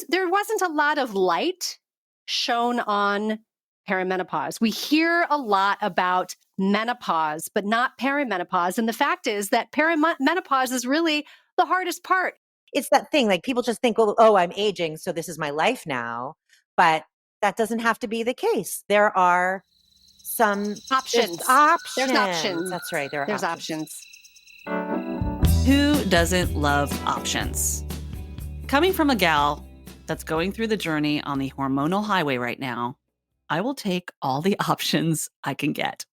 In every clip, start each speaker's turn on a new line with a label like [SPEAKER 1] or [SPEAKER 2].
[SPEAKER 1] there wasn't a lot of light shown on perimenopause. We hear a lot about menopause, but not perimenopause. And the fact is that perimenopause is really the hardest part.
[SPEAKER 2] It's that thing, like people just think, oh, I'm aging, so this is my life now. But that doesn't have to be the case. There are some
[SPEAKER 1] options.
[SPEAKER 2] There's options. That's right. There's
[SPEAKER 1] options.
[SPEAKER 3] Who doesn't love options? Coming from a gal that's going through the journey on the hormonal highway right now, I will take all the options I can get.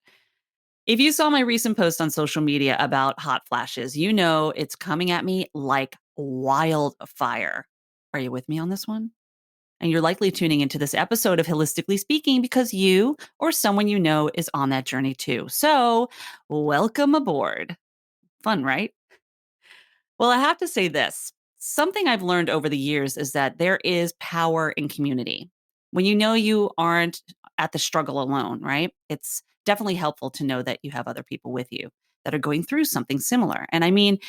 [SPEAKER 3] If you saw my recent post on social media about hot flashes, you know it's coming at me like wildfire. Are you with me on this one? And you're likely tuning into this episode of HIListically Speaking because you or someone you know is on that journey too. So welcome aboard. Fun, right? Well, I have to say this. Something I've learned over the years is that there is power in community. When you know you aren't at the struggle alone, right? It's definitely helpful to know that you have other people with you that are going through something similar. And I mean,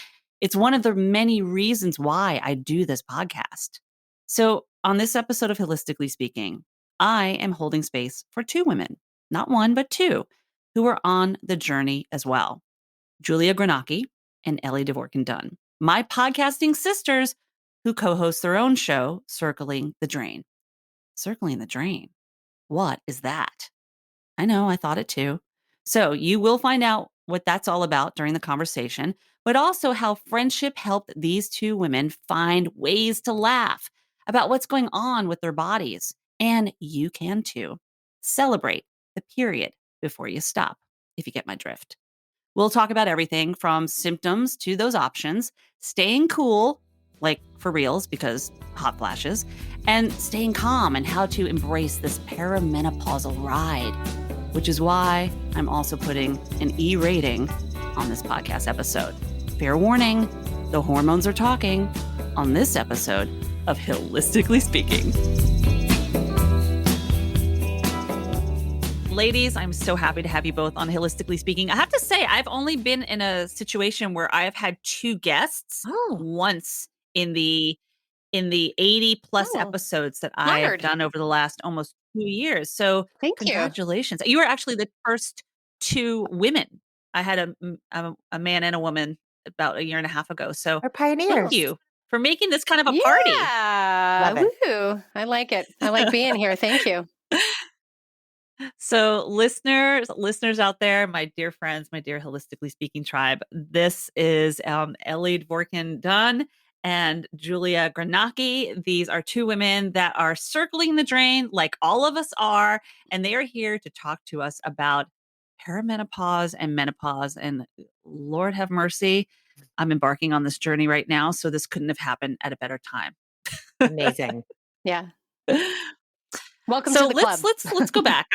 [SPEAKER 3] it's one of the many reasons why I do this podcast. So on this episode of HIListically Speaking, I am holding space for two women, not one, but two, who are on the journey as well. Julia Granacki and Ellie Dvorkin Dunn, my podcasting sisters who co-host their own show, Circling the Drain. Circling the Drain? What is that? I know, I thought it too. So you will find out what that's all about during the conversation, but also how friendship helped these two women find ways to laugh about what's going on with their bodies. And you can too. Celebrate the period before you stop, if you get my drift. We'll talk about everything from symptoms to those options, staying cool, like for reals, because hot flashes, and staying calm and how to embrace this perimenopausal ride, which is why I'm also putting an E rating on this podcast episode. Fair warning, the hormones are talking on this episode of HIListically Speaking. Ladies, I'm so happy to have you both on HIListically Speaking. I have to say, I've only been in a situation where I have had two guests once in the 80 plus episodes that I've done over the last almost 2 years. So congratulations. You were actually the first two women. I had a man and a woman about a year and a half ago. So
[SPEAKER 2] we're pioneers.
[SPEAKER 3] Thank you for making this kind of a party.
[SPEAKER 1] Yeah. Woo. I like it. I like being here. Thank you.
[SPEAKER 3] So listeners out there, my dear friends, my dear HIListically Speaking tribe, this is Ellie Dvorkin Dunn and Julia Granacki. These are two women that are circling the drain like all of us are, and they are here to talk to us about perimenopause and menopause. And Lord have mercy, I'm embarking on this journey right now, so this couldn't have happened at a better time.
[SPEAKER 2] Amazing.
[SPEAKER 1] Yeah. Welcome to the club.
[SPEAKER 3] Let's go back.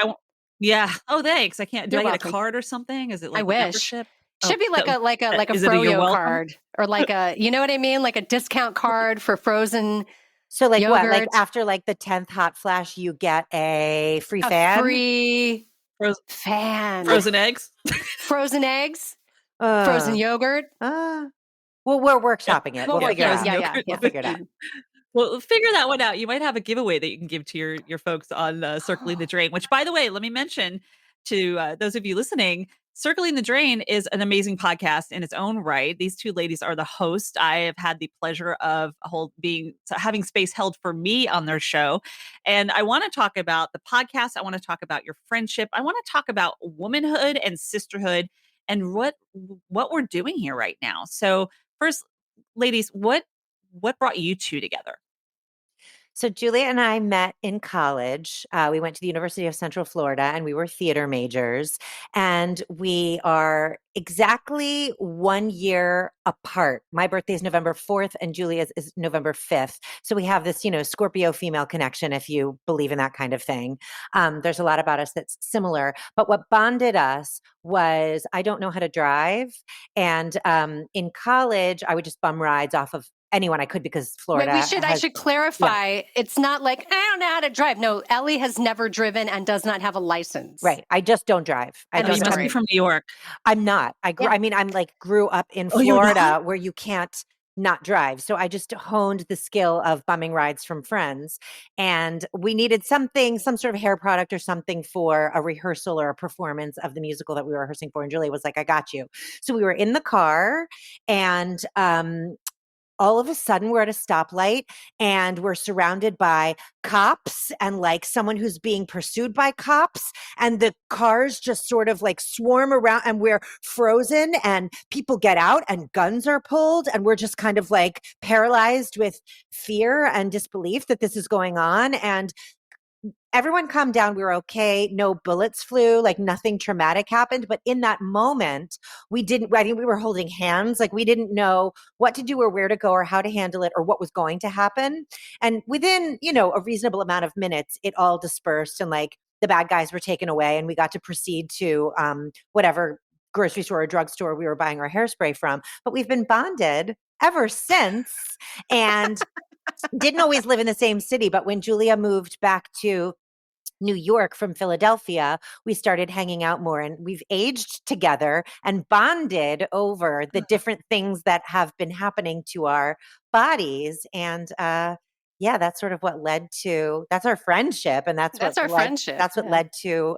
[SPEAKER 3] Yeah. Oh, thanks. I can't. Do I get a card or something? Is it like
[SPEAKER 1] I wish.
[SPEAKER 3] Membership?
[SPEAKER 1] Should be like a froyo card or like a, you know what I mean? Like a discount card for frozen.
[SPEAKER 2] So like
[SPEAKER 1] yogurt.
[SPEAKER 2] What? Like after like the 10th hot flash, you get a free fan?
[SPEAKER 1] Free fan.
[SPEAKER 3] Frozen eggs?
[SPEAKER 1] Frozen eggs. Frozen yogurt.
[SPEAKER 2] Well, we're workshopping it. We'll figure it out. We'll figure it out.
[SPEAKER 3] Well, figure that one out. You might have a giveaway that you can give to your folks on Circling the Drain, which, by the way, let me mention to those of you listening, Circling the Drain is an amazing podcast in its own right. These two ladies are the host. I have had the pleasure of having space held for me on their show. And I want to talk about the podcast. I want to talk about your friendship. I want to talk about womanhood and sisterhood and what we're doing here right now. So first, ladies, what brought you two together?
[SPEAKER 2] So Julia and I met in college. We went to the University of Central Florida and we were theater majors. And we are exactly 1 year apart. My birthday is November 4th and Julia's is November 5th. So we have this, Scorpio female connection, if you believe in that kind of thing. There's a lot about us that's similar. But what bonded us was I don't know how to drive. And in college, I would just bum rides off of anyone I could because Florida.
[SPEAKER 1] Wait, I should clarify. Yeah. It's not like, I don't know how to drive. No, Ellie has never driven and does not have a license.
[SPEAKER 2] Right. I just don't drive.
[SPEAKER 3] You must be from New York.
[SPEAKER 2] I'm not. I'm like grew up in Florida where you can't not drive. So I just honed the skill of bumming rides from friends. And we needed something, some sort of hair product or something for a rehearsal or a performance of the musical that we were rehearsing for. And Julia was like, I got you. So we were in the car and all of a sudden we're at a stoplight and we're surrounded by cops and like someone who's being pursued by cops, and the cars just sort of like swarm around and we're frozen and people get out and guns are pulled and we're just kind of like paralyzed with fear and disbelief that this is going on. And everyone calmed down. We were okay. No bullets flew, like nothing traumatic happened. But in that moment, I think we were holding hands. Like we didn't know what to do or where to go or how to handle it or what was going to happen. And within, a reasonable amount of minutes, it all dispersed and like the bad guys were taken away and we got to proceed to whatever grocery store or drugstore we were buying our hairspray from. But we've been bonded ever since. And didn't always live in the same city, but when Julia moved back to New York from Philadelphia, we started hanging out more and we've aged together and bonded over the different things that have been happening to our bodies. And that's sort of what led to, that's our friendship. And that's what led to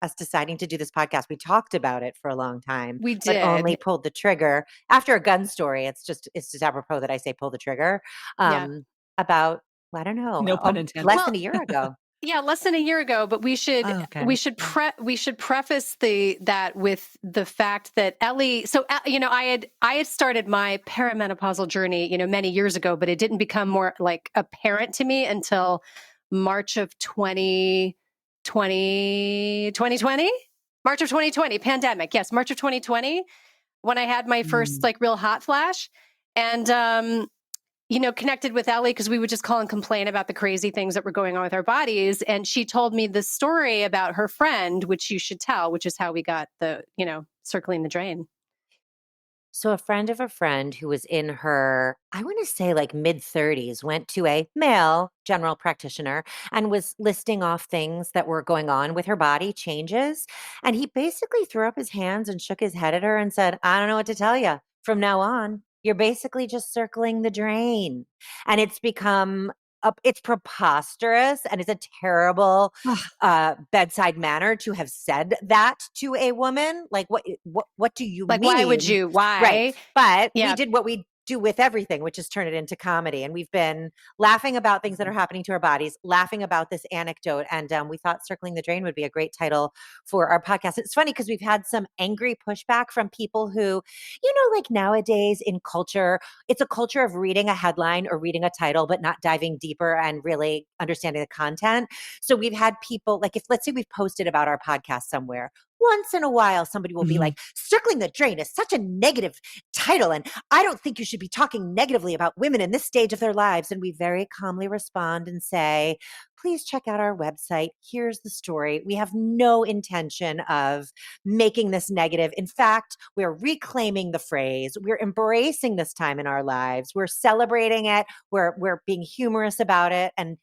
[SPEAKER 2] us deciding to do this podcast. We talked about it for a long time.
[SPEAKER 1] We
[SPEAKER 2] but
[SPEAKER 1] did.
[SPEAKER 2] only pulled the trigger after a gun story. It's just apropos that I say pull the trigger. About, I don't know,
[SPEAKER 3] No pun intended.
[SPEAKER 2] less than a year ago.
[SPEAKER 1] Yeah, less than a year ago, but we should preface that with the fact that Ellie. So I had started my perimenopausal journey many years ago, but it didn't become more like apparent to me until March of 2020. March of 2020, pandemic. Yes, March of 2020, when I had my first like real hot flash, and connected with Ellie because we would just call and complain about the crazy things that were going on with our bodies. And she told me the story about her friend, which you should tell, which is how we got the, circling the drain.
[SPEAKER 2] So a friend of a friend who was in her, I want to say like mid-30s, went to a male general practitioner and was listing off things that were going on with her body, changes. And he basically threw up his hands and shook his head at her and said, I don't know what to tell you. From now on, you're basically just circling the drain. And it's become it's preposterous and it's a terrible bedside manner to have said that to a woman. Like, what do you mean?
[SPEAKER 1] Why would you? Why?
[SPEAKER 2] Right. But we did what we do with everything, which is turn it into comedy. And we've been laughing about things that are happening to our bodies, laughing about this anecdote. And we thought Circling the Drain would be a great title for our podcast. It's funny because we've had some angry pushback from people who, like nowadays in culture, it's a culture of reading a headline or reading a title, but not diving deeper and really understanding the content. So we've had people like, let's say we've posted about our podcast somewhere, once in a while, somebody will be like, Circling the Drain is such a negative title. And I don't think you should be talking negatively about women in this stage of their lives. And we very calmly respond and say, please check out our website. Here's the story. We have no intention of making this negative. In fact, we're reclaiming the phrase. We're embracing this time in our lives. We're celebrating it. We're being humorous about it. And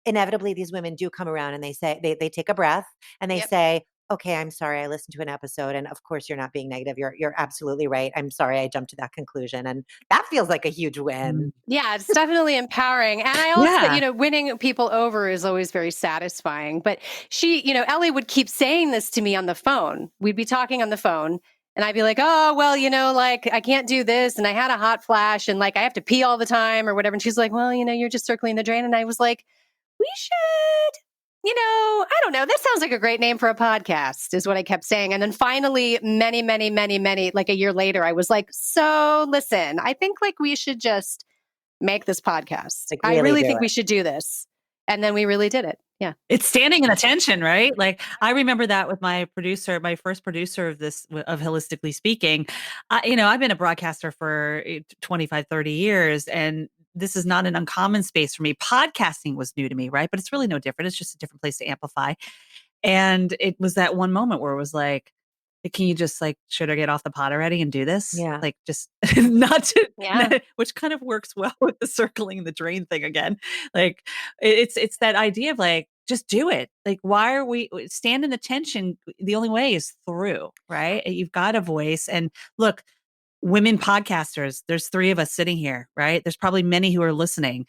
[SPEAKER 2] inevitably, these women do come around and they say, they take a breath and they say, okay, I'm sorry. I listened to an episode and of course you're not being negative. You're absolutely right. I'm sorry. I jumped to that conclusion. And that feels like a huge win.
[SPEAKER 1] Yeah, it's definitely empowering. And I also, winning people over is always very satisfying. But she, Ellie would keep saying this to me on the phone. We'd be talking on the phone and I'd be like, oh, well, like I can't do this. And I had a hot flash and like I have to pee all the time or whatever. And she's like, well, you're just circling the drain. And I was like, we should. I don't know. That sounds like a great name for a podcast is what I kept saying. And then finally, many, like a year later, I was like, so listen, I think like we should just make this podcast. Like, I really think we should do this. And then we really did it. Yeah.
[SPEAKER 3] It's standing in attention, right? Like I remember that with my producer, my first producer of HIListically Speaking. I've been a broadcaster for 25, 30 years and this is not an uncommon space for me. Podcasting was new to me, right? But it's really no different. It's just a different place to amplify. And it was that one moment where it was like, can you just like, should I get off the pot already and do this?
[SPEAKER 2] Yeah.
[SPEAKER 3] Like just not to, which kind of works well with the circling the drain thing again. Like it's that idea of like, just do it. Like, why are we stand in attention? The only way is through, right? You've got a voice and look, women podcasters, there's 3 of us sitting here, right? There's probably many who are listening.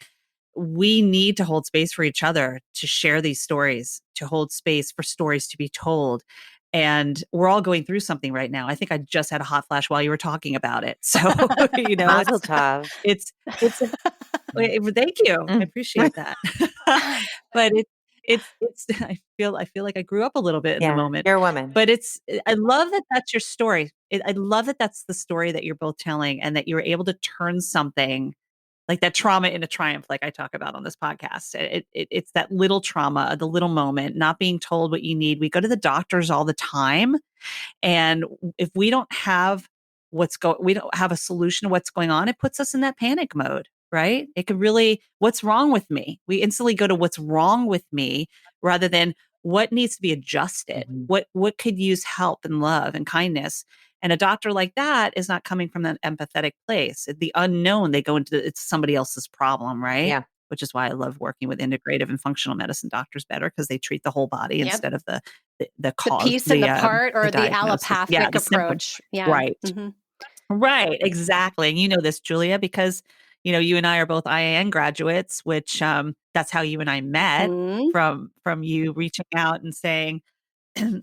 [SPEAKER 3] We need to hold space for each other, to share these stories, to hold space for stories to be told. And we're all going through something right now. I think I just had a hot flash while you were talking about it. So,
[SPEAKER 2] Mazel tov.
[SPEAKER 3] it's thank you. I appreciate that. But I feel like I grew up a little bit in the moment.
[SPEAKER 2] You're a woman.
[SPEAKER 3] But I love that that's your story. I love that that's the story that you're both telling, and that you were able to turn something like that trauma into triumph, like I talk about on this podcast. It's that little trauma, the little moment, not being told what you need. We go to the doctors all the time, and if we don't have we don't have a solution to what's going on, it puts us in that panic mode, right? It could really, what's wrong with me? We instantly go to what's wrong with me rather than what needs to be adjusted. What could use help and love and kindness? And a doctor like that is not coming from that empathetic place. The unknown, they go into it's somebody else's problem, right?
[SPEAKER 2] Yeah.
[SPEAKER 3] Which is why I love working with integrative and functional medicine doctors better, because they treat the whole body instead of the cause,
[SPEAKER 1] the piece and the part, or the
[SPEAKER 3] diagnosis.
[SPEAKER 1] allopathic
[SPEAKER 3] the symptom.
[SPEAKER 1] approach. Yeah.
[SPEAKER 3] Right. Right. Exactly. And you know this, Julia, because you and I are both IAN graduates, which that's how you and I met, from you reaching out and saying,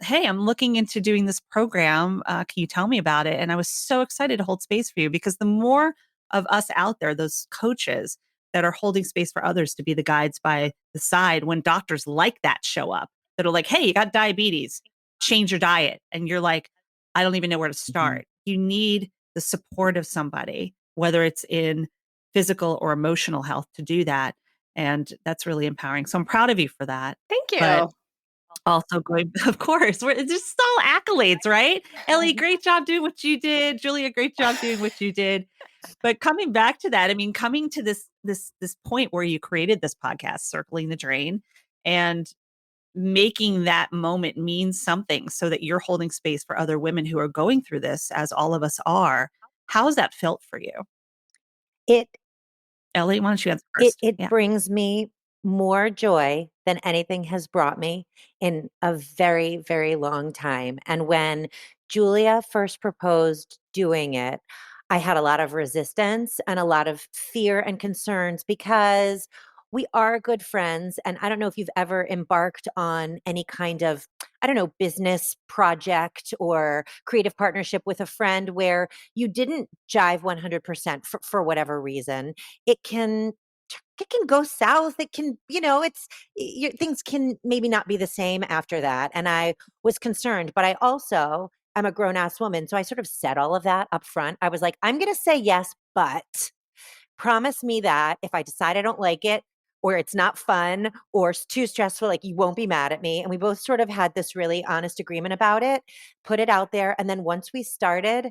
[SPEAKER 3] hey, I'm looking into doing this program. Can you tell me about it? And I was so excited to hold space for you, because the more of us out there, those coaches that are holding space for others to be the guides by the side when doctors like that show up, that are like, hey, you got diabetes, change your diet. And you're like, I don't even know where to start. You need the support of somebody, whether it's in physical or emotional health, to do that. And that's really empowering. So I'm proud of you for that.
[SPEAKER 1] Thank you.
[SPEAKER 3] But also going, of course, it's just all accolades, right? Ellie, great job doing what you did. Julia, great job doing what you did. But coming back to that, I mean, coming to this point where you created this podcast, Circling the Drain, and making that moment mean something, so that you're holding space for other women who are going through this, as all of us are. How has that felt for you? Ellie, why don't you answer first?
[SPEAKER 2] It brings me more joy than anything has brought me in a very, very long time. And when Julia first proposed doing it, I had a lot of resistance and a lot of fear and concerns, because we are good friends. And I don't know if you've ever embarked on any kind of, I don't know, business project or creative partnership with a friend where you didn't jive 100% for whatever reason. It can go south. It can, things can maybe not be the same after that. And I was concerned, but I also am a grown ass woman. So I sort of said all of that up front. I was like, I'm going to say yes, but promise me that if I decide I don't like it, or it's not fun, or it's too stressful, like, you won't be mad at me. And we both sort of had this really honest agreement about it, put it out there. And then once we started,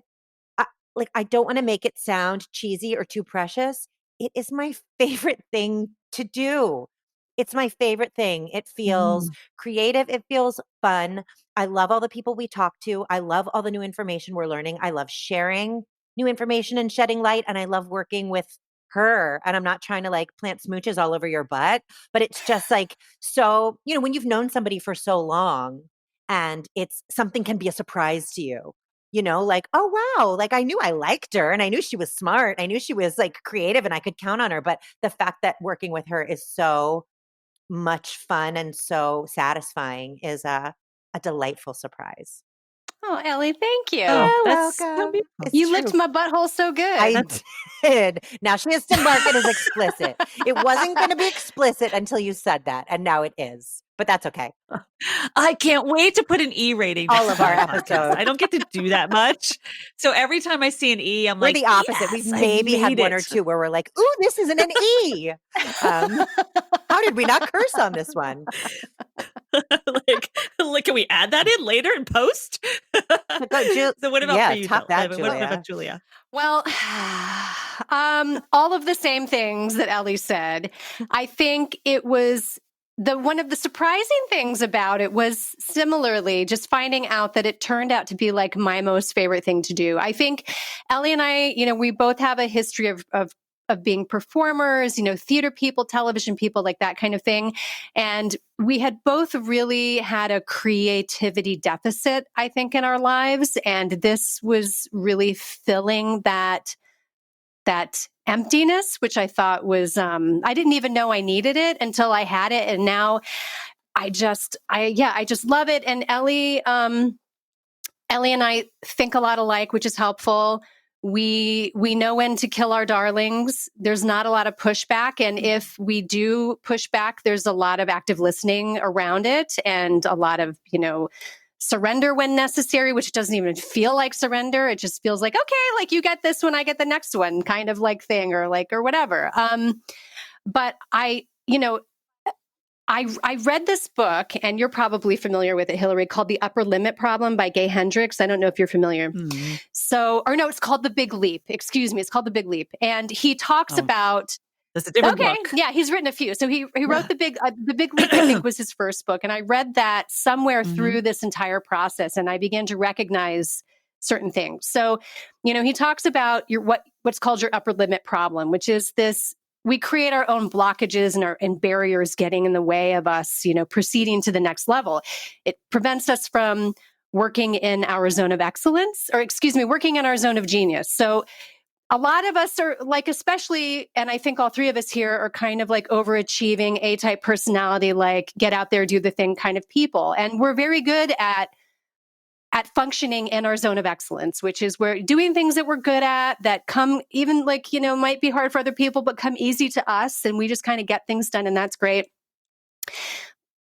[SPEAKER 2] I don't want to make it sound cheesy or too precious. It is my favorite thing to do. It's my favorite thing. It feels creative. It feels fun. I love all the people we talk to. I love all the new information we're learning. I love sharing new information and shedding light. And I love working with her. And I'm not trying to plant smooches all over your butt, but it's just so, when you've known somebody for so long and it's something can be a surprise to you. Oh, wow, I knew I liked her and I knew she was smart. I knew she was creative and I could count on her. But the fact that working with her is so much fun and so satisfying is a delightful surprise.
[SPEAKER 1] Oh, Ellie, thank you.
[SPEAKER 2] You're
[SPEAKER 3] that's
[SPEAKER 2] welcome.
[SPEAKER 1] You licked my butthole so good.
[SPEAKER 2] I did. Now she has to mark it as explicit. It wasn't going to be explicit until you said that. And now it is. But that's okay.
[SPEAKER 3] I can't wait to put an E rating.
[SPEAKER 2] All of our episodes.
[SPEAKER 3] I don't get to do that much. So every time I see an E, I'm
[SPEAKER 2] we're the opposite.
[SPEAKER 3] Yes,
[SPEAKER 2] We've maybe had one or two where we're like, ooh, this isn't an E. How did we not curse on this one?
[SPEAKER 3] Can we add that in later in post? So what about for you?
[SPEAKER 2] Top that, Julia.
[SPEAKER 3] What about Julia?
[SPEAKER 1] Well, all of the same things that Ellie said. I think it was one of the surprising things about it was similarly just finding out that it turned out to be my most favorite thing to do. I think Ellie and I, we both have a history of of being performers, theater people, television people, like that kind of thing. And we had both really had a creativity deficit, I think, in our lives. And this was really filling that emptiness, which I thought was, I didn't even know I needed it until I had it. And now I just love it. And Ellie and I think a lot alike, which is helpful. We know when to kill our darlings. There's not a lot of pushback. And if we do push back, there's a lot of active listening around it and a lot of, surrender when necessary, which doesn't even feel like surrender. It just feels like, okay, like you get this one, I get the next one kind of like thing or whatever. But I read this book, and you're probably familiar with it, Hilary, called The Upper Limit Problem by Gay Hendricks. I don't know if you're familiar.
[SPEAKER 3] Mm-hmm.
[SPEAKER 1] It's called The Big Leap. Excuse me. It's called The Big Leap. And he talks about...
[SPEAKER 3] That's a different book.
[SPEAKER 1] Yeah, he's written a few. So he wrote The Big Leap, I think, was his first book. And I read that somewhere through this entire process, and I began to recognize certain things. So, he talks about what's called your upper limit problem, which is this: we create our own blockages and barriers getting in the way of us, proceeding to the next level. It prevents us from working in our zone of excellence, working in our zone of genius. So a lot of us are like, especially, and I think all three of us here are kind of like overachieving A-type personality, like get out there, do the thing kind of people. And we're very good at functioning in our zone of excellence, which is we're doing things that we're good at that come even might be hard for other people, but come easy to us. And we just kind of get things done, and that's great.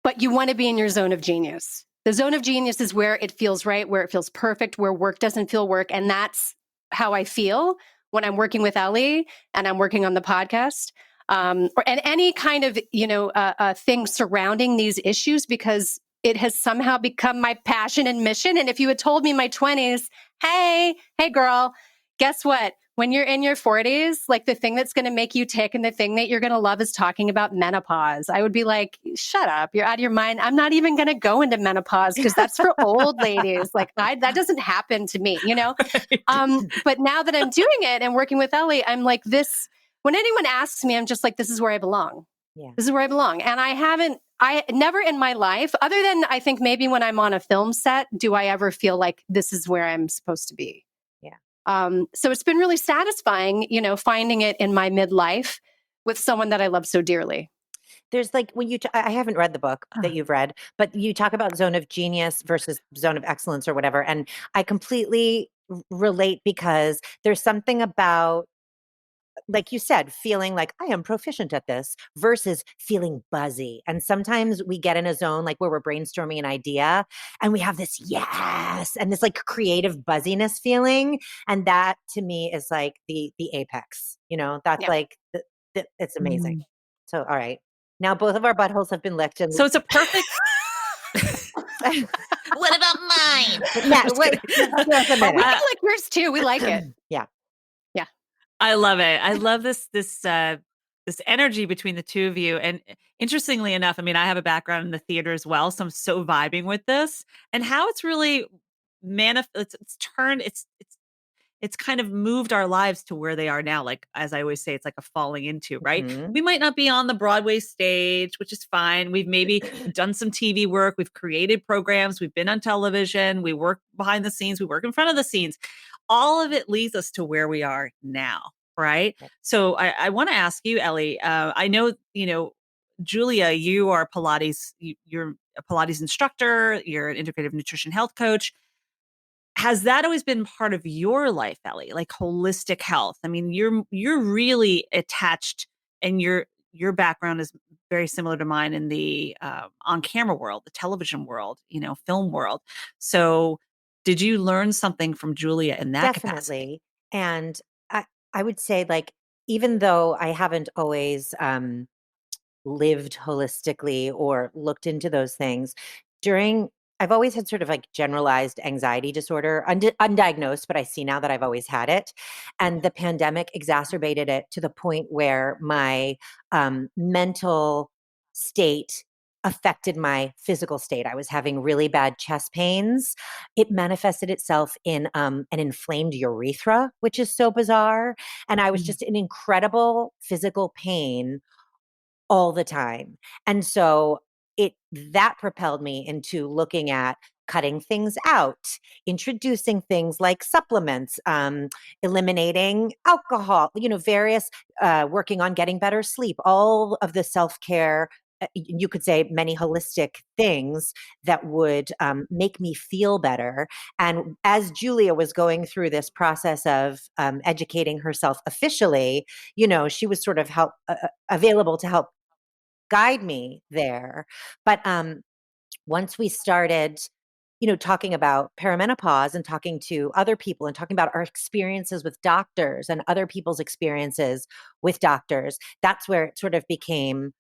[SPEAKER 1] But you want to be in your zone of genius. The zone of genius is where it feels right, where it feels perfect, where work doesn't feel work. And that's how I feel when I'm working with Ellie and I'm working on the podcast, and any kind of, thing surrounding these issues, because it has somehow become my passion and mission. And if you had told me in my 20s, hey girl, guess what? When you're in your 40s, like the thing that's going to make you tick and the thing that you're going to love is talking about menopause, I would be like, shut up. You're out of your mind. I'm not even going to go into menopause because that's for old ladies. Like that doesn't happen to me, But now that I'm doing it and working with Ellie, I'm like this. When anyone asks me, I'm just like, this is where I belong. Yeah. This is where I belong. And I never in my life, other than I think maybe when I'm on a film set, do I ever feel like this is where I'm supposed to be. So it's been really satisfying, finding it in my midlife with someone that I love so dearly.
[SPEAKER 2] There's like when I haven't read the book that you've read, but you talk about zone of genius versus zone of excellence or whatever. And I completely relate, because there's something about, like you said, feeling like I am proficient at this versus feeling buzzy. And sometimes we get in a zone like where we're brainstorming an idea and we have this yes and this like creative buzziness feeling. And that to me is like the apex, that's like, it's amazing. So, all right. Now both of our buttholes have been licked.
[SPEAKER 3] So it's a perfect...
[SPEAKER 4] What about mine?
[SPEAKER 2] Yeah, we
[SPEAKER 1] like yours too. We like it.
[SPEAKER 2] Yeah.
[SPEAKER 3] I love it. I love this energy between the two of you. And interestingly enough, I mean, I have a background in the theater as well, so I'm so vibing with this and how it's really it's kind of moved our lives to where they are now. Like, as I always say, it's like a falling into, right? Mm-hmm. We might not be on the Broadway stage, which is fine. We've maybe done some TV work. We've created programs. We've been on television. We work behind the scenes. We work in front of the scenes. All of it leads us to where we are now, right? So I want to ask you, Ellie, I know, Julia, you are Pilates, you're a Pilates instructor, you're an integrative nutrition health coach. Has that always been part of your life, Ellie, like holistic health? I mean, you're really attached, and your background is very similar to mine in the on-camera world, the television world, film world. So did you learn something from Julia in that capacity?
[SPEAKER 2] And I would say, like, even though I haven't always lived holistically or looked into those things, I've always had sort of like generalized anxiety disorder, undiagnosed, but I see now that I've always had it. And the pandemic exacerbated it to the point where my mental state affected my physical state. I was having really bad chest pains. It manifested itself in an inflamed urethra, which is so bizarre. And I was just in incredible physical pain all the time. And so that propelled me into looking at cutting things out, introducing things like supplements, eliminating alcohol, various, working on getting better sleep, all of the self-care, you could say many holistic things that would make me feel better. And as Julia was going through this process of educating herself officially, she was sort of available to help guide me there. But once we started, talking about perimenopause and talking to other people and talking about our experiences with doctors and other people's experiences with doctors, that's where it sort of became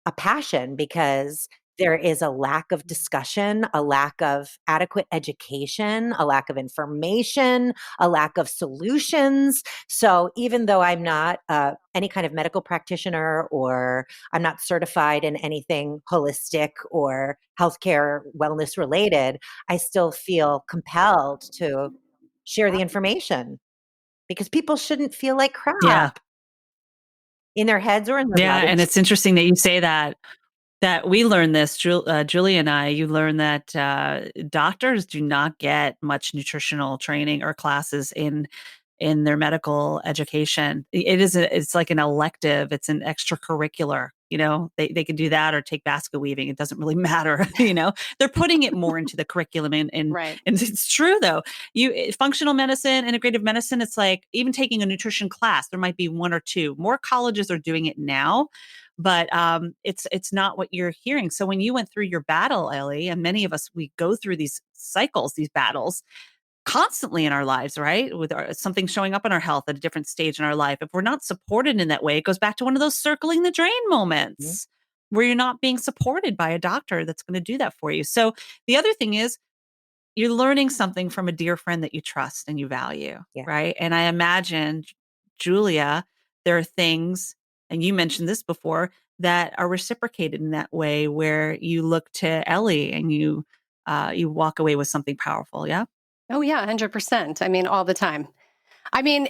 [SPEAKER 2] a passion, because there is a lack of discussion, a lack of adequate education, a lack of information, a lack of solutions. So even though I'm not any kind of medical practitioner, or I'm not certified in anything holistic or healthcare wellness related, I still feel compelled to share the information, because people shouldn't feel like crap
[SPEAKER 3] Yeah.
[SPEAKER 2] in their heads or in their
[SPEAKER 3] Yeah.
[SPEAKER 2] bodies.
[SPEAKER 3] And it's interesting that you say that we learned this, Julie and I, you learned that doctors do not get much nutritional training or classes in their medical education. It's like an elective. It's an extracurricular, they can do that or take basket weaving. It doesn't really matter. They're putting it more into the curriculum, and
[SPEAKER 1] Right.
[SPEAKER 3] and it's true though. Functional medicine, integrative medicine, it's like even taking a nutrition class, there might be one or two. More colleges are doing it now, but it's not what you're hearing. So when you went through your battle, Ellie, and many of us, we go through these cycles, these battles constantly in our lives, right? With something showing up in our health at a different stage in our life. If we're not supported in that way, it goes back to one of those circling the drain moments where you're not being supported by a doctor that's going to do that for you. So the other thing is, you're learning something from a dear friend that you trust and you value, right? And I imagine, Julia, there are things, and you mentioned this before, that are reciprocated in that way, where you look to Ellie and you walk away with something powerful. Yeah.
[SPEAKER 1] Oh yeah, 100%. I mean, all the time. I mean,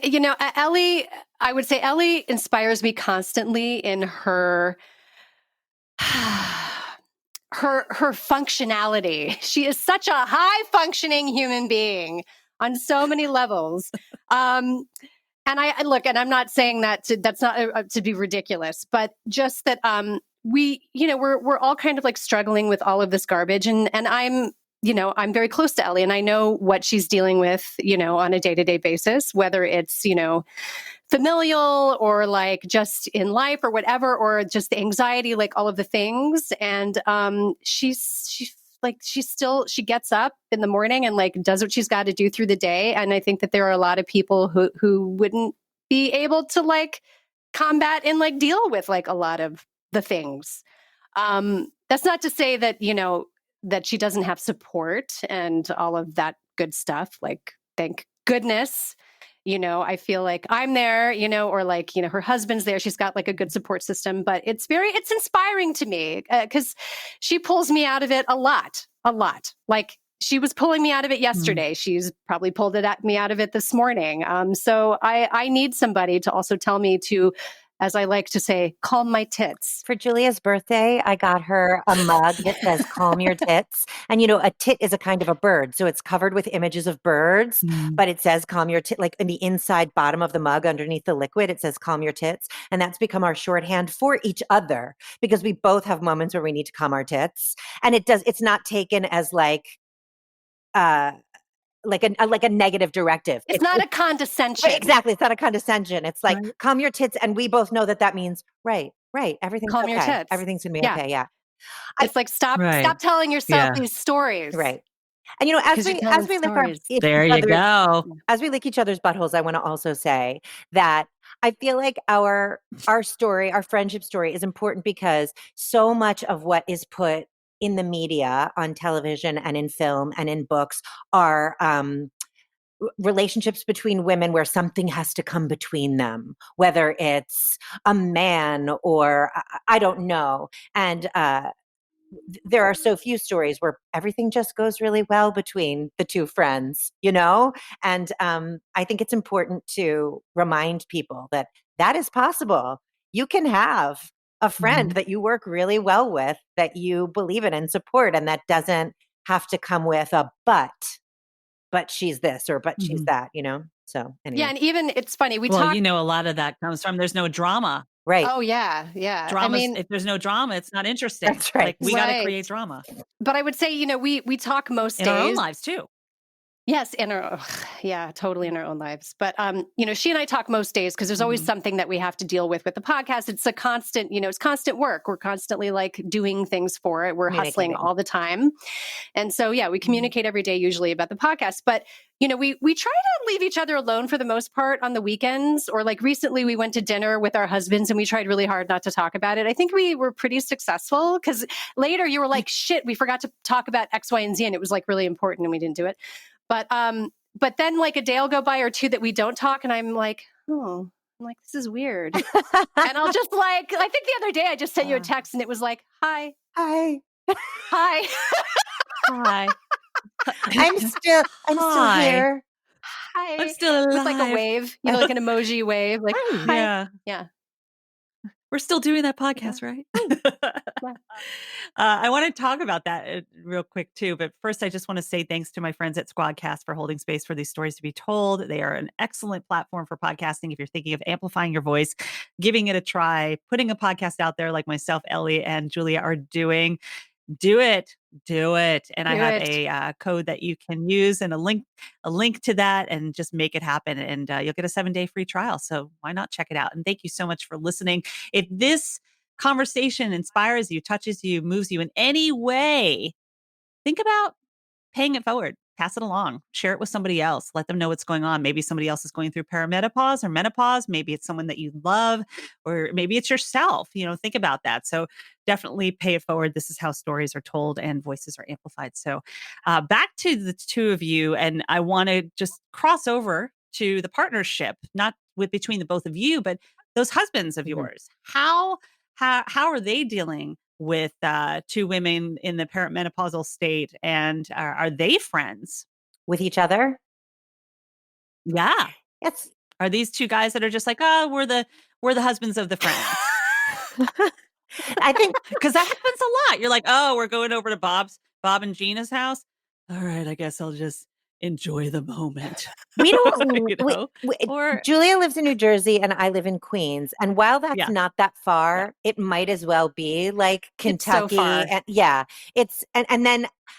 [SPEAKER 1] Ellie, I would say Ellie inspires me constantly in her her functionality. She is such a high functioning human being on so many levels. And I look, and I'm not saying that's not to be ridiculous, but just that we're all kind of like struggling with all of this garbage, and I'm very close to Ellie, and I know what she's dealing with, on a day-to-day basis, whether it's, familial or like just in life or whatever, or just the anxiety, like all of the things. And she gets up in the morning and like does what she's got to do through the day. And I think that there are a lot of people who wouldn't be able to like combat and like deal with like a lot of the things. That's not to say that, that she doesn't have support and all of that good stuff. Like, thank goodness. I feel like I'm there, or like, her husband's there. She's got like a good support system, but it's inspiring to me because she pulls me out of it a lot. Like she was pulling me out of it yesterday. She's probably pulled me out of it this morning. So I need somebody to also tell me to, as I like to say, calm my tits.
[SPEAKER 2] For Julia's birthday, I got her a mug that says calm your tits. And a tit is a kind of a bird. So it's covered with images of birds, but it says calm your tit, like in the inside bottom of the mug underneath the liquid, it says calm your tits. And that's become our shorthand for each other, because we both have moments where we need to calm our tits. And it's not taken as like a negative directive.
[SPEAKER 1] It's not a condescension.
[SPEAKER 2] Right, exactly. It's not a condescension. It's like, calm your tits. And we both know that means, right. Everything's
[SPEAKER 1] calm
[SPEAKER 2] okay.
[SPEAKER 1] your tits.
[SPEAKER 2] Everything's going to be okay. Yeah.
[SPEAKER 1] It's like, stop telling yourself these stories.
[SPEAKER 2] Right. And, as we lick
[SPEAKER 3] there you go.
[SPEAKER 2] As we lick each other's buttholes, I want to also say that I feel like our story, our friendship story is important, because so much of what is put in the media, on television and in film and in books, are relationships between women where something has to come between them, whether it's a man or I don't know. And there are so few stories where everything just goes really well between the two friends, you know? And I think it's important to remind people that that is possible. You can have a friend that you work really well with, that you believe in and support, and that doesn't have to come with a but she's this or but she's that, you know? So anyway.
[SPEAKER 1] Yeah, and even it's funny, we
[SPEAKER 3] Well,
[SPEAKER 1] talk.
[SPEAKER 3] you know, a lot of that comes from there's no drama.
[SPEAKER 2] Right.
[SPEAKER 1] Oh yeah, yeah.
[SPEAKER 3] Drama.
[SPEAKER 1] I mean,
[SPEAKER 3] If there's no drama, it's not interesting.
[SPEAKER 2] That's right.
[SPEAKER 3] Like we got to
[SPEAKER 1] Right.
[SPEAKER 3] create drama
[SPEAKER 1] but I would say, you know, we talk most
[SPEAKER 3] in
[SPEAKER 1] days.
[SPEAKER 3] our own lives too.
[SPEAKER 1] Yes, in our yeah, totally in our own lives. But you know, she and I talk most days because there's always something that we have to deal with the podcast. It's a constant, you know, it's constant work. We're constantly like doing things for it. We're hustling all the time. And so yeah, we communicate every day usually about the podcast. But you know, we try to leave each other alone for the most part on the weekends. Or like recently we went to dinner with our husbands and we tried really hard not to talk about it. I think we were pretty successful because later you were like, shit, we forgot to talk about X, Y, and Z. And it was like really important and we didn't do it. But then like a day will go by or two that we don't talk, and I'm like, this is weird. And I'll just like, I think the other day I just sent you a text and it was like, hi.
[SPEAKER 2] Hi.
[SPEAKER 1] Hi.
[SPEAKER 3] Hi.
[SPEAKER 2] I'm still here.
[SPEAKER 1] Hi.
[SPEAKER 3] I'm still alive.
[SPEAKER 1] It was like a wave, you know, like an emoji wave. Like, hi.
[SPEAKER 3] Yeah.
[SPEAKER 1] Yeah.
[SPEAKER 3] We're still doing that podcast, right? I want to talk about that real quick too. But first, I just want to say thanks to my friends at SquadCast for holding space for these stories to be told. They are an excellent platform for podcasting. If you're thinking of amplifying your voice, giving it a try, putting a podcast out there like myself, Ellie, and Julia are doing, do it. And I have a code that you can use and a link to that, and just make it happen. And you'll get a 7-day free trial. So why not check it out? And thank you so much for listening. If this conversation inspires you, touches you, moves you in any way, think about paying it forward. Pass it along. Share it with somebody else. Let them know what's going on. Maybe somebody else is going through perimenopause or menopause. Maybe it's someone that you love, or maybe it's yourself. You know, think about that. So definitely pay it forward. This is how stories are told and voices are amplified. So back to the two of you. And I want to just cross over to the partnership, not between the both of you, but those husbands of yours. How are they dealing with two women in the perimenopausal state, and are they friends
[SPEAKER 2] with each other?
[SPEAKER 3] Yeah.
[SPEAKER 2] It's
[SPEAKER 3] Are these two guys that are just like, oh, we're the husbands of the friends?
[SPEAKER 2] I think
[SPEAKER 3] because that happens a lot. You're like, oh, we're going over to Bob and Gina's house. All right, I guess I'll just enjoy the moment.
[SPEAKER 2] We don't,
[SPEAKER 3] you know? Or
[SPEAKER 2] Julia lives in New Jersey and I live in Queens. And while that's not that far, it might as well be like Kentucky.
[SPEAKER 1] So
[SPEAKER 2] and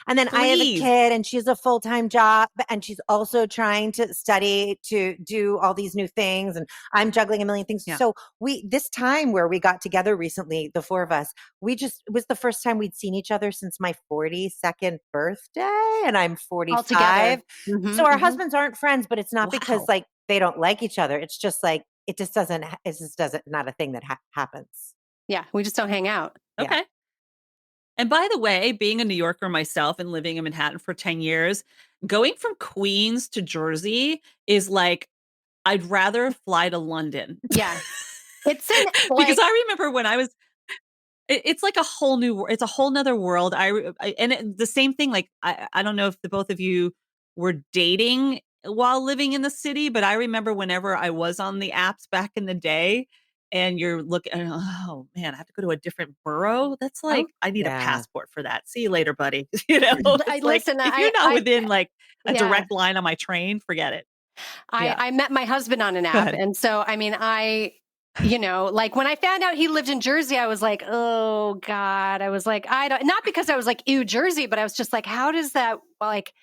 [SPEAKER 2] and then I have a kid and she's a full-time job and she's also trying to study to do all these new things. And I'm juggling a million things. Yeah. So this time where we got together recently, the four of us, it was the first time we'd seen each other since my 42nd birthday, and I'm 45. So our husbands aren't friends, but it's not because like they don't like each other. It's just like, it's just not a thing that happens.
[SPEAKER 1] Yeah. We just don't hang out.
[SPEAKER 3] Okay.
[SPEAKER 1] Yeah.
[SPEAKER 3] And by the way, being a New Yorker myself and living in Manhattan for 10 years, going from Queens to Jersey is like, I'd rather fly to London.
[SPEAKER 1] Yeah.
[SPEAKER 3] Because I remember when I was, it's like a whole nother world. The same thing, like, I don't know if the both of you were dating while living in the city, but I remember whenever I was on the apps back in the day, and you're looking, oh man, I have to go to a different borough. That's like, I need a passport for that. See you later, buddy. You know, if you're not within like a direct line on my train, forget it.
[SPEAKER 1] I met my husband on an app. And so, I mean, you know, like when I found out he lived in Jersey, I was like, oh God. I was like, not because I was like, ew, Jersey, but I was just like, how does that, like,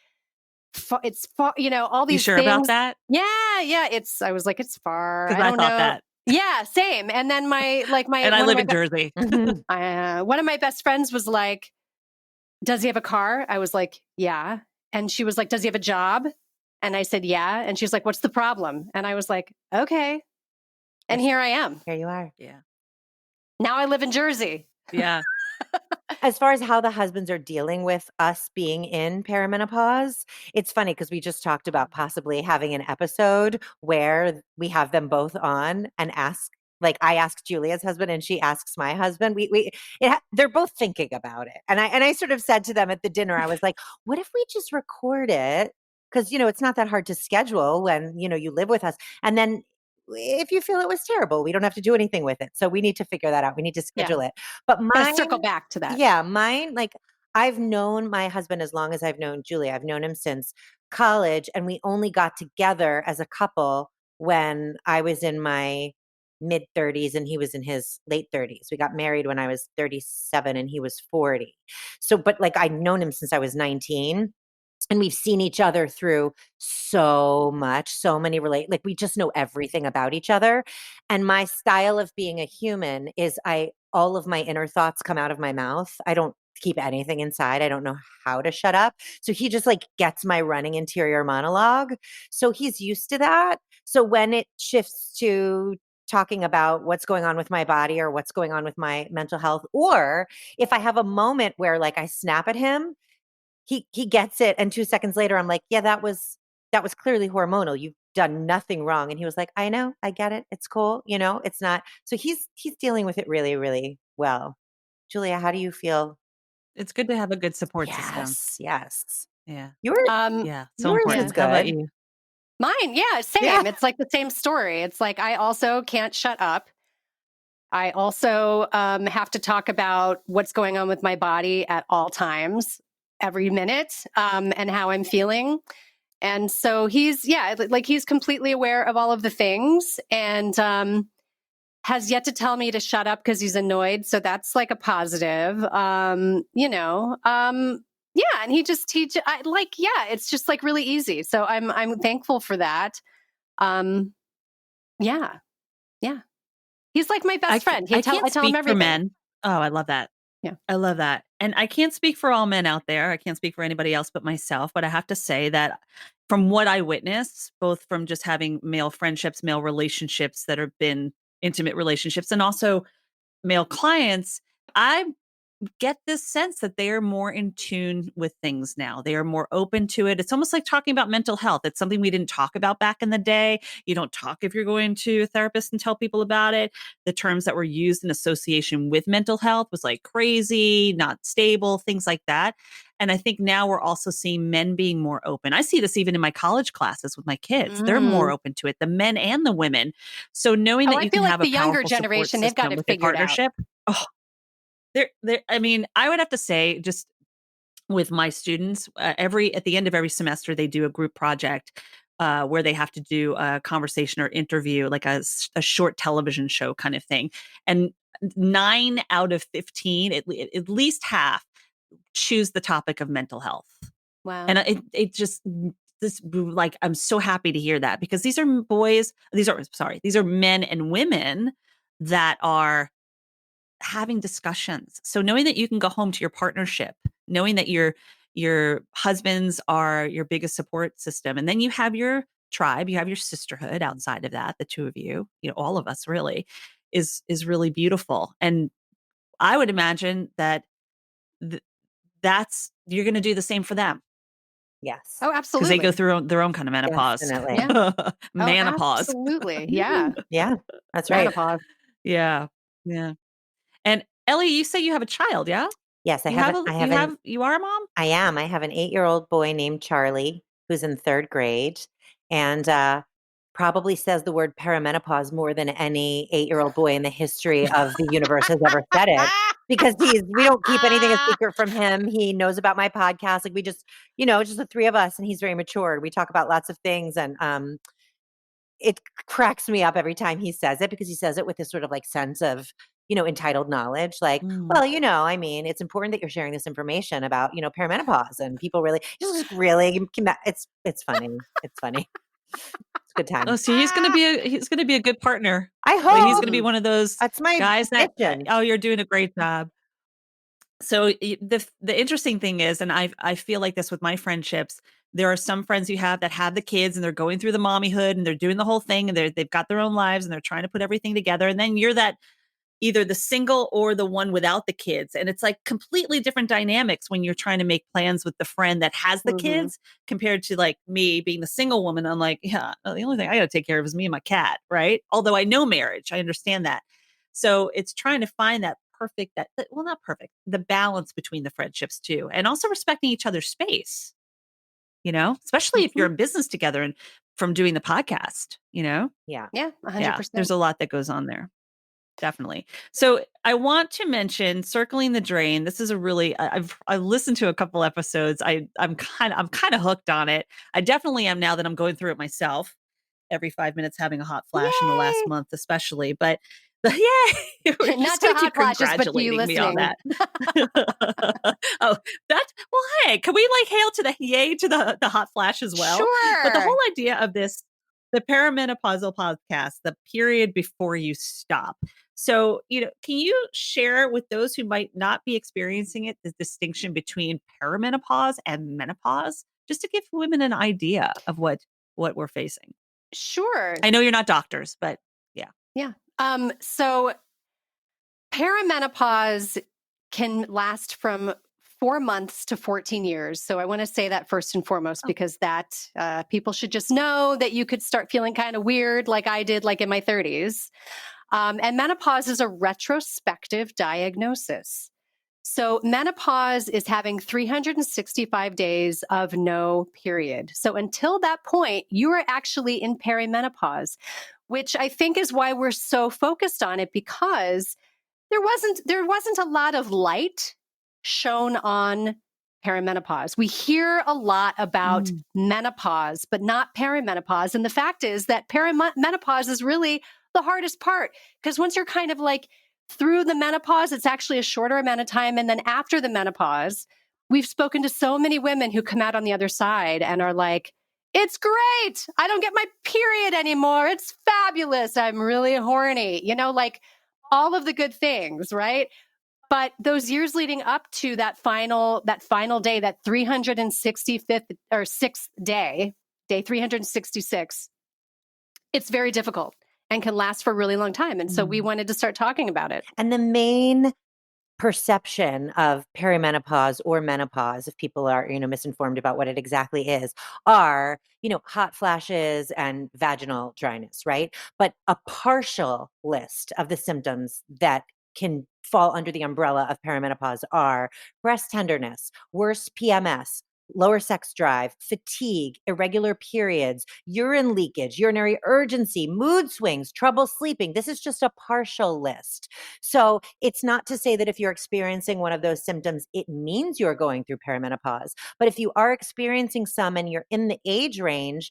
[SPEAKER 1] it's far, you know, all these
[SPEAKER 3] You sure
[SPEAKER 1] things.
[SPEAKER 3] About that?
[SPEAKER 1] Yeah. I was like, it's far.
[SPEAKER 3] I don't know. That.
[SPEAKER 1] Yeah, same. And then and
[SPEAKER 3] I live in Jersey.
[SPEAKER 1] One of my best friends was like, does he have a car? I was like, yeah. And she was like, does he have a job? And I said, yeah. And she was like, what's the problem? And I was like, okay. And here I am.
[SPEAKER 2] Here you are.
[SPEAKER 3] Yeah.
[SPEAKER 1] Now I live in Jersey.
[SPEAKER 3] Yeah.
[SPEAKER 2] As far as how the husbands are dealing with us being in perimenopause, it's funny because we just talked about possibly having an episode where we have them both on and ask Like I ask Julia's husband and she asks my husband. They're both thinking about it. And I sort of said to them at the dinner, I was like, what if we just record it? Because, it's not that hard to schedule when, you live with us. And then if you feel it was terrible, we don't have to do anything with it. So we need to figure that out. We need to schedule it. But
[SPEAKER 1] Gotta circle back to that.
[SPEAKER 2] Yeah, mine, like I've known my husband as long as I've known Julia. I've known him since college, and we only got together as a couple when I was in my mid 30s and he was in his late 30s. We got married when I was 37 and he was 40. So, but like I'd known him since I was 19. And we've seen each other through so much, so many like we just know everything about each other. And my style of being a human is all of my inner thoughts come out of my mouth. I don't keep anything inside. I don't know how to shut up. So he just like gets my running interior monologue. So he's used to that. So when it shifts to talking about what's going on with my body or what's going on with my mental health, or if I have a moment where like I snap at him, he gets it. And 2 seconds later, I'm like, yeah, that was clearly hormonal. You've done nothing wrong. And he was like, I know, I get it. It's cool. It's not. So he's dealing with it really, really well. Julia, how do you feel?
[SPEAKER 3] It's good to have a good support system.
[SPEAKER 2] Yes.
[SPEAKER 3] Yeah.
[SPEAKER 2] Yours
[SPEAKER 3] So important.
[SPEAKER 2] is good.
[SPEAKER 3] How about you?
[SPEAKER 1] Mine, same.
[SPEAKER 2] Yeah.
[SPEAKER 1] It's like the same story. It's like I also can't shut up. I also have to talk about what's going on with my body at all times, every minute, and how I'm feeling. And so he's completely aware of all of the things and has yet to tell me to shut up because he's annoyed. So that's like a positive, and it's just like really easy. So I'm thankful for that. Yeah. He's like my best friend. I tell him everything.
[SPEAKER 3] For men. Oh, I love that.
[SPEAKER 1] Yeah.
[SPEAKER 3] I love that. And I can't speak for all men out there. I can't speak for anybody else but myself. But I have to say that from what I witnessed, both from just having male friendships, male relationships that have been intimate relationships, and also male clients, I get this sense that they are more in tune with things now. They are more open to it. It's almost like talking about mental health. It's something we didn't talk about back in the day. You don't talk if you're going to a therapist and tell people about it. The terms that were used in association with mental health was like crazy, not stable, things like that. And I think now we're also seeing men being more open. I see this even in my college classes with my kids. They're more open to it, the men and the women. So knowing that you can have a powerful support system with a partnership. Oh, I mean, I would have to say, just with my students, at the end of every semester, they do a group project where they have to do a conversation or interview, like a short television show kind of thing. And 9 out of 15, at least half, choose the topic of mental health.
[SPEAKER 1] Wow.
[SPEAKER 3] And it just like, I'm so happy to hear that, because these are men and women that are having discussions. So knowing that you can go home to your partnership, knowing that your husbands are your biggest support system, and then you have your tribe, you have your sisterhood outside of that, the two of you, all of us really, is really beautiful. And I would imagine that you're going to do the same for them.
[SPEAKER 2] Yes.
[SPEAKER 1] Oh, absolutely.
[SPEAKER 3] Because they go through their own kind of menopause.
[SPEAKER 2] Definitely.
[SPEAKER 1] Yeah.
[SPEAKER 3] Menopause.
[SPEAKER 1] Absolutely. Yeah.
[SPEAKER 2] Yeah, that's right.
[SPEAKER 1] Menopause.
[SPEAKER 3] Yeah. And Ellie, you say you have a child, yeah?
[SPEAKER 2] Yes,
[SPEAKER 3] You are a mom?
[SPEAKER 2] I am. I have an 8-year-old boy named Charlie who's in 3rd grade and probably says the word perimenopause more than any 8-year-old boy in the history of the universe has ever said it. Because we don't keep anything a secret from him. He knows about my podcast. Like we just, just the 3 of us, and he's very mature. We talk about lots of things, and it cracks me up every time he says it, because he says it with this sort of like sense of, entitled knowledge. Like, well, I mean, it's important that you're sharing this information about, perimenopause, and people really, it's funny. It's funny. It's a good time.
[SPEAKER 3] Oh, so he's gonna be a good partner.
[SPEAKER 2] I hope.
[SPEAKER 3] Like, he's gonna be one of those
[SPEAKER 2] That's my
[SPEAKER 3] guys that
[SPEAKER 2] mission.
[SPEAKER 3] you're doing a great job. So the interesting thing is, and I feel like this with my friendships, there are some friends you have that have the kids and they're going through the mommyhood and they're doing the whole thing, and they've got their own lives and they're trying to put everything together. And then you're that either the single or the one without the kids. And it's like completely different dynamics when you're trying to make plans with the friend that has the kids compared to like me being the single woman. I'm like, yeah, the only thing I got to take care of is me and my cat. Right. Although I know marriage, I understand that. So it's trying to find that perfect, well, not perfect, the balance between the friendships too. And also respecting each other's space, especially if you're in business together and from doing the podcast,
[SPEAKER 2] Yeah.
[SPEAKER 1] Yeah,
[SPEAKER 3] Yeah,
[SPEAKER 1] 100%.
[SPEAKER 3] there's a lot that goes on there. Definitely. So I want to mention circling the drain. This is a really I've listened to a couple episodes. I'm kind of hooked on it. I definitely am now that I'm going through it myself. Every 5 minutes having a hot flash in the last
[SPEAKER 1] Yay!
[SPEAKER 3] month, especially. But yay! We're
[SPEAKER 1] Not
[SPEAKER 3] just
[SPEAKER 1] to
[SPEAKER 3] going to
[SPEAKER 1] hot
[SPEAKER 3] keep
[SPEAKER 1] flashes, but to you
[SPEAKER 3] congratulating me on
[SPEAKER 1] listening.
[SPEAKER 3] that. Oh, well, hey, can we like hail to the yay to the hot flash as well? But the
[SPEAKER 1] Sure.
[SPEAKER 3] whole idea of this, the perimenopausal podcast, the period before you stop. So, can you share with those who might not be experiencing it, the distinction between perimenopause and menopause, just to give women an idea of what we're facing?
[SPEAKER 1] Sure.
[SPEAKER 3] I know you're not doctors, but yeah.
[SPEAKER 1] Yeah. So perimenopause can last from 4 months to 14 years. So I want to say that first and foremost, because that people should just know that you could start feeling kind of weird like I did, like in my 30s. And menopause is a retrospective diagnosis. So menopause is having 365 days of no period. So until that point, you are actually in perimenopause, which I think is why we're so focused on it, because there wasn't a lot of light shown on perimenopause. We hear a lot about menopause, but not perimenopause. And the fact is that perimenopause is really the hardest part, because once you're kind of like through the menopause, it's actually a shorter amount of time. And then after the menopause, we've spoken to so many women who come out on the other side and are like, it's great. I don't get my period anymore. It's fabulous. I'm really horny. Like all of the good things, right? But those years leading up to that final day, that 365th or 6th day 366, it's very difficult and can last for a really long time. And so we wanted to start talking about it.
[SPEAKER 2] And the main perception of perimenopause or menopause, if people are, misinformed about what it exactly is, are, hot flashes and vaginal dryness, right? But a partial list of the symptoms that can fall under the umbrella of perimenopause are breast tenderness, worse PMS, lower sex drive, fatigue, irregular periods, urine leakage, urinary urgency, mood swings, trouble sleeping. This is just a partial list. So it's not to say that if you're experiencing one of those symptoms, it means you're going through perimenopause. But if you are experiencing some and you're in the age range,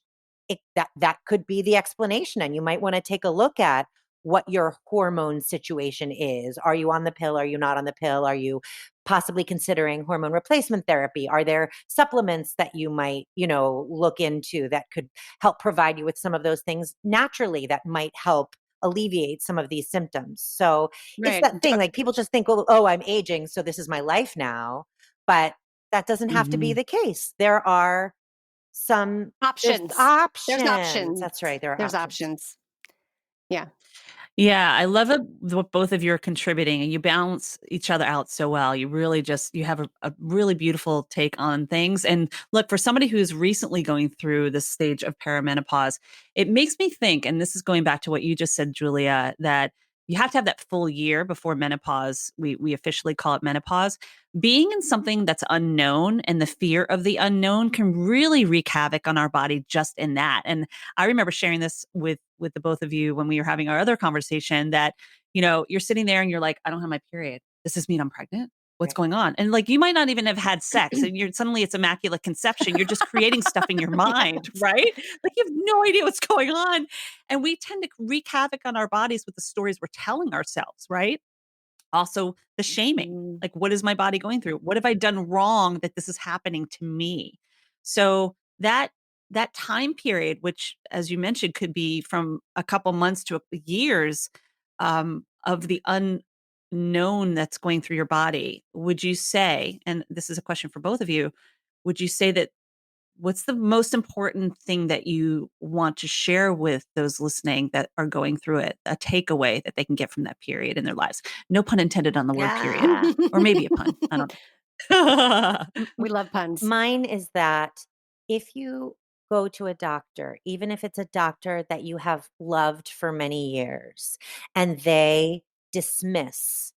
[SPEAKER 2] that could be the explanation. And you might want to take a look at what your hormone situation is. Are you on the pill? Are you not on the pill? Are you possibly considering hormone replacement therapy? Are there supplements that you might, look into that could help provide you with some of those things naturally that might help alleviate some of these symptoms? So it's
[SPEAKER 1] Right.
[SPEAKER 2] that thing, like people just think, oh, I'm aging, so this is my life now. But that doesn't have to be the case. There are some
[SPEAKER 1] Options.
[SPEAKER 2] There's options.
[SPEAKER 1] There's options.
[SPEAKER 2] That's right. There are
[SPEAKER 1] There's
[SPEAKER 2] options.
[SPEAKER 1] Yeah.
[SPEAKER 3] Yeah, I love what both of you are contributing, and you balance each other out so well. You really you have a really beautiful take on things. And look, for somebody who's recently going through this stage of perimenopause, it makes me think, and this is going back to what you just said, Julia, that you have to have that full year before menopause. We officially call it menopause. Being in something that's unknown and the fear of the unknown can really wreak havoc on our body just in that. And I remember sharing this with the both of you when we were having our other conversation that, you're sitting there and you're like, I don't have my period. Does this mean I'm pregnant? What's going on? And like, you might not even have had sex and suddenly it's immaculate conception. You're just creating stuff in your mind, right? Like you have no idea what's going on. And we tend to wreak havoc on our bodies with the stories we're telling ourselves, right? Also the shaming, like what is my body going through? What have I done wrong that this is happening to me? So that time period, which as you mentioned, could be from a couple months to years, of the unknown that's going through your body, would you say, and this is a question for both of you, would you say that what's the most important thing that you want to share with those listening that are going through it, a takeaway that they can get from that period in their lives? No pun intended on the word period,
[SPEAKER 2] Yeah.
[SPEAKER 3] or maybe a pun. I don't know.
[SPEAKER 1] We love puns.
[SPEAKER 2] Mine is that if you go to a doctor, even if it's a doctor that you have loved for many years, and they dismiss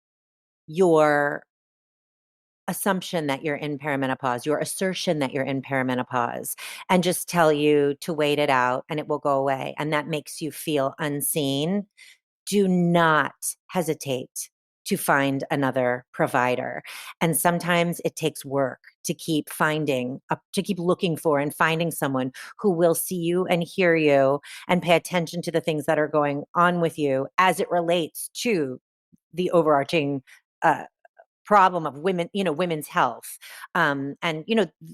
[SPEAKER 2] your assumption that you're in perimenopause, your assertion that you're in perimenopause, and just tell you to wait it out and it will go away, and that makes you feel unseen, do not hesitate to find another provider. And sometimes it takes work to keep to keep looking for and finding someone who will see you and hear you and pay attention to the things that are going on with you as it relates to the overarching problem of women's health. And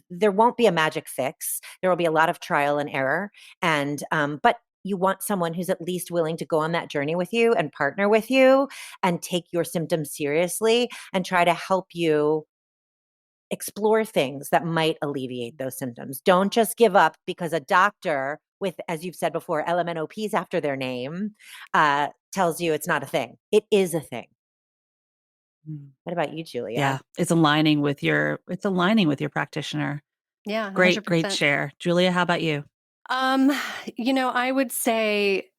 [SPEAKER 2] there won't be a magic fix. There will be a lot of trial and error. And but you want someone who's at least willing to go on that journey with you and partner with you and take your symptoms seriously and try to help you explore things that might alleviate those symptoms. Don't just give up because a doctor with, as you've said before, LMNOPs after their name tells you it's not a thing. It is a thing. What about you, Julia?
[SPEAKER 3] Yeah, it's aligning with your practitioner.
[SPEAKER 1] Yeah,
[SPEAKER 3] Great
[SPEAKER 1] 100%.
[SPEAKER 3] share. Julia, how about you?
[SPEAKER 1] I would say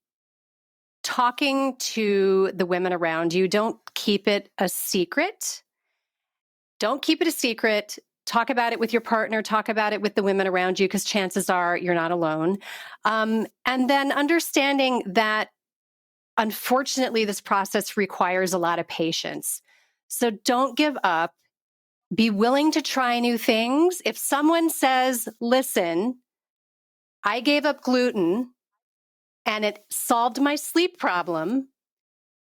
[SPEAKER 1] talking to the women around you, don't keep it a secret. Don't keep it a secret. Talk about it with your partner, talk about it with the women around you, because chances are you're not alone. And then understanding that, unfortunately, this process requires a lot of patience. So don't give up. Be willing to try new things. If someone says, listen, I gave up gluten and it solved my sleep problem,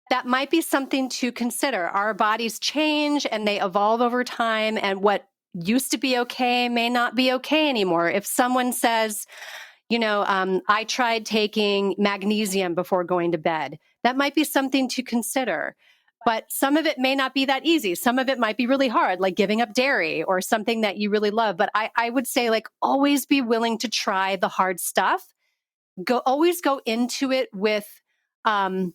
[SPEAKER 1] that might be something to consider. Our bodies change and they evolve over time, and what used to be okay may not be okay anymore. If someone says, I tried taking magnesium before going to bed, that might be something to consider. But some of it may not be that easy. Some of it might be really hard, like giving up dairy or something that you really love. But I would say, always be willing to try the hard stuff. Always go into it with a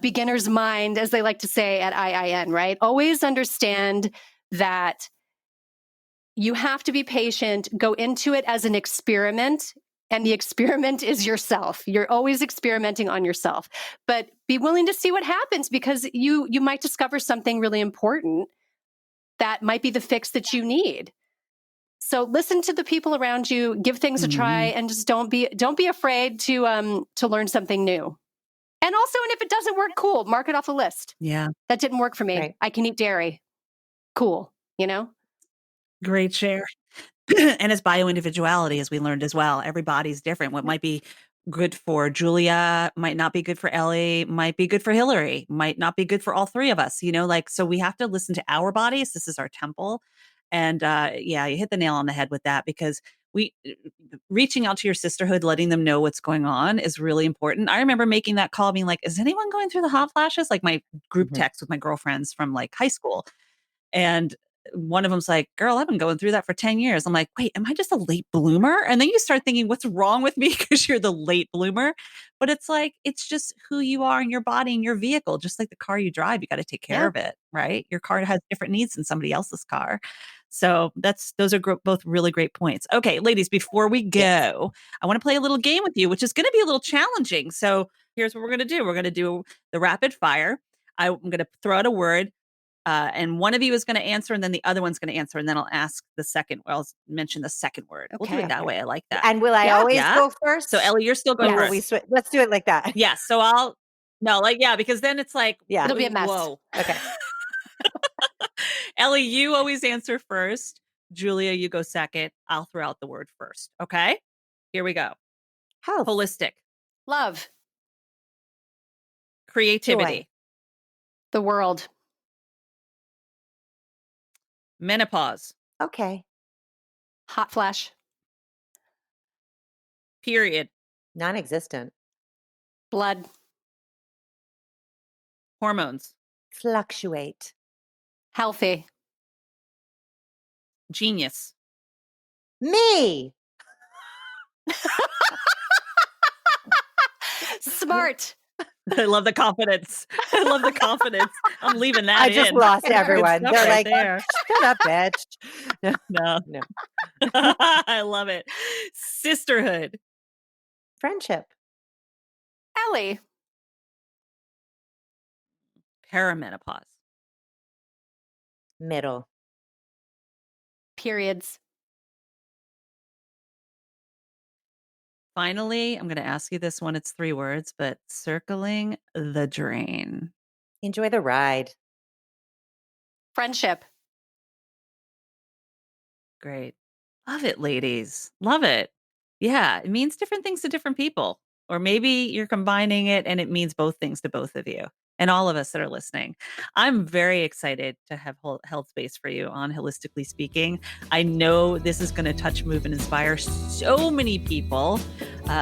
[SPEAKER 1] beginner's mind, as they like to say at IIN, right? Always understand that you have to be patient, go into it as an experiment, and the experiment is yourself. You're always experimenting on yourself, but be willing to see what happens, because you might discover something really important that might be the fix that you need. So listen to the people around you, give things a try, and just don't be afraid to learn something new. And also, and if it doesn't work, cool, mark it off the list.
[SPEAKER 3] Yeah.
[SPEAKER 1] That didn't work for me.
[SPEAKER 2] Right.
[SPEAKER 1] I can eat dairy. Cool,
[SPEAKER 3] Great share. And it's bio-individuality, as we learned as well. Everybody's different. What might be good for Julia might not be good for Ellie, might be good for Hilary, might not be good for all three of us, so we have to listen to our bodies. This is our temple. And yeah, you hit the nail on the head with that, because reaching out to your sisterhood, letting them know what's going on is really important. I remember making that call, being like, is anyone going through the hot flashes? Like my group text with my girlfriends from high school. And one of them's like, girl, I've been going through that for 10 years. I'm like, wait, am I just a late bloomer? And then you start thinking, what's wrong with me because you're the late bloomer? But it's like, it's just who you are in your body and your vehicle. Just like the car you drive, you got to take care of it, right? Your car has different needs than somebody else's car. So those are both really great points. Okay, ladies, before we go, I want to play a little game with you, which is going to be a little challenging. So here's what we're going to do. We're going to do the rapid fire. I'm going to throw out a word. And one of you is going to answer, and then the other one's going to answer, and then I'll ask the second. I'll mention the second word. We'll do it that way. I like that.
[SPEAKER 2] And will I always go first?
[SPEAKER 3] So Ellie, you're still going
[SPEAKER 2] Or will we
[SPEAKER 3] first.
[SPEAKER 2] switch? Let's do it like that.
[SPEAKER 3] Yes. So because then it's like,
[SPEAKER 1] it'll be a mess.
[SPEAKER 3] Whoa.
[SPEAKER 2] Okay.
[SPEAKER 3] Ellie, you always answer first. Julia, you go second. I'll throw out the word first. Okay. Here we go.
[SPEAKER 2] Health.
[SPEAKER 3] Holistic.
[SPEAKER 1] Love.
[SPEAKER 3] Creativity.
[SPEAKER 2] Joy.
[SPEAKER 1] The world.
[SPEAKER 3] Menopause.
[SPEAKER 2] Okay.
[SPEAKER 1] Hot flash.
[SPEAKER 3] Period.
[SPEAKER 2] Non-existent.
[SPEAKER 1] Blood.
[SPEAKER 3] Hormones.
[SPEAKER 2] Fluctuate.
[SPEAKER 1] Healthy.
[SPEAKER 3] Genius.
[SPEAKER 2] Me.
[SPEAKER 1] Smart.
[SPEAKER 3] I love the confidence. I love the confidence. I'm leaving that
[SPEAKER 2] I
[SPEAKER 3] in.
[SPEAKER 2] just lost
[SPEAKER 3] Good
[SPEAKER 2] everyone.
[SPEAKER 3] stuff
[SPEAKER 2] They're
[SPEAKER 3] right
[SPEAKER 2] like,
[SPEAKER 3] there.
[SPEAKER 2] shut up, bitch.
[SPEAKER 3] No.
[SPEAKER 2] No.
[SPEAKER 3] I love it. Sisterhood.
[SPEAKER 2] Friendship.
[SPEAKER 1] Ellie.
[SPEAKER 3] Perimenopause.
[SPEAKER 2] Middle.
[SPEAKER 1] Periods.
[SPEAKER 3] Finally, I'm going to ask you this one. It's 3 words, but circling the drain.
[SPEAKER 2] Enjoy the ride.
[SPEAKER 1] Friendship.
[SPEAKER 3] Great. Love it, ladies. Love it. Yeah, it means different things to different people. Or maybe you're combining it and it means both things to both of you and all of us that are listening. I'm very excited to have held space for you on HIListically Speaking. I know this is going to touch, move, and inspire so many people.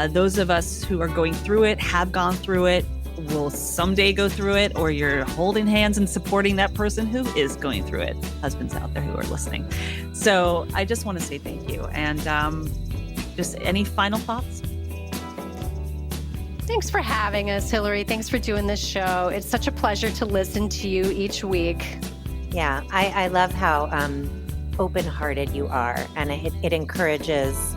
[SPEAKER 3] Those of us who are going through it, have gone through it, will someday go through it, or you're holding hands and supporting that person who is going through it. Husbands out there who are listening. So I just want to say thank you. And just any final thoughts?
[SPEAKER 1] Thanks for having us, Hilary. Thanks for doing this show. It's such a pleasure to listen to you each week.
[SPEAKER 2] Yeah, I love how open-hearted you are. And it encourages,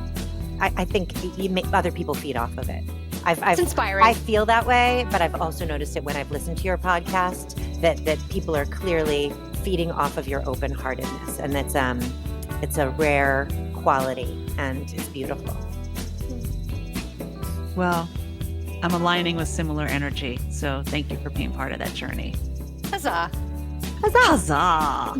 [SPEAKER 2] I think you make other people feed off of it.
[SPEAKER 1] It's inspiring.
[SPEAKER 2] I feel that way, but I've also noticed it when I've listened to your podcast that people are clearly feeding off of your open-heartedness. And it's a rare quality and it's beautiful.
[SPEAKER 3] Well, I'm aligning with similar energy. So thank you for being part of that journey.
[SPEAKER 1] Huzzah.
[SPEAKER 3] Huzzah.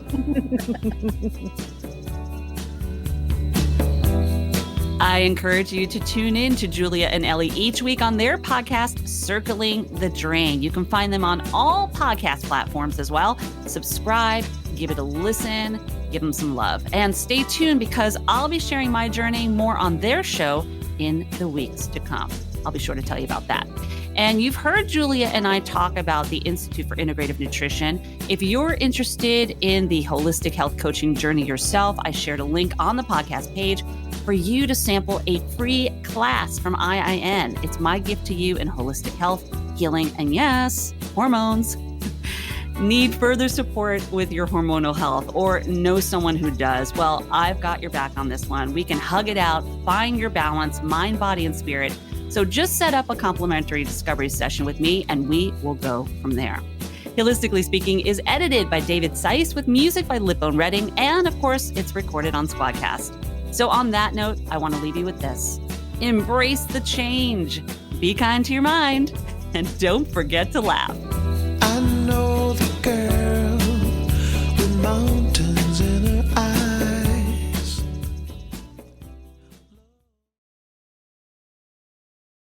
[SPEAKER 3] I encourage you to tune in to Julia and Ellie each week on their podcast, Circling the Drain. You can find them on all podcast platforms as well. Subscribe, give it a listen, give them some love. And stay tuned because I'll be sharing my journey more on their show in the weeks to come. I'll be sure to tell you about that. And you've heard Julia and I talk about the Institute for Integrative Nutrition. If you're interested in the holistic health coaching journey yourself, I shared a link on the podcast page for you to sample a free class from IIN. It's my gift to you in holistic health, healing, and yes, hormones. Need further support with your hormonal health or know someone who does? Well, I've got your back on this one. We can hug it out, find your balance, mind, body, and spirit. So just set up a complimentary discovery session with me and we will go from there. HIListically Speaking is edited by David Seiss with music by Lipone Redding. And of course, it's recorded on SquadCast. So on that note, I want to leave you with this. Embrace the change. Be kind to your mind. And don't forget to laugh.
[SPEAKER 4] I know the girl with mountains.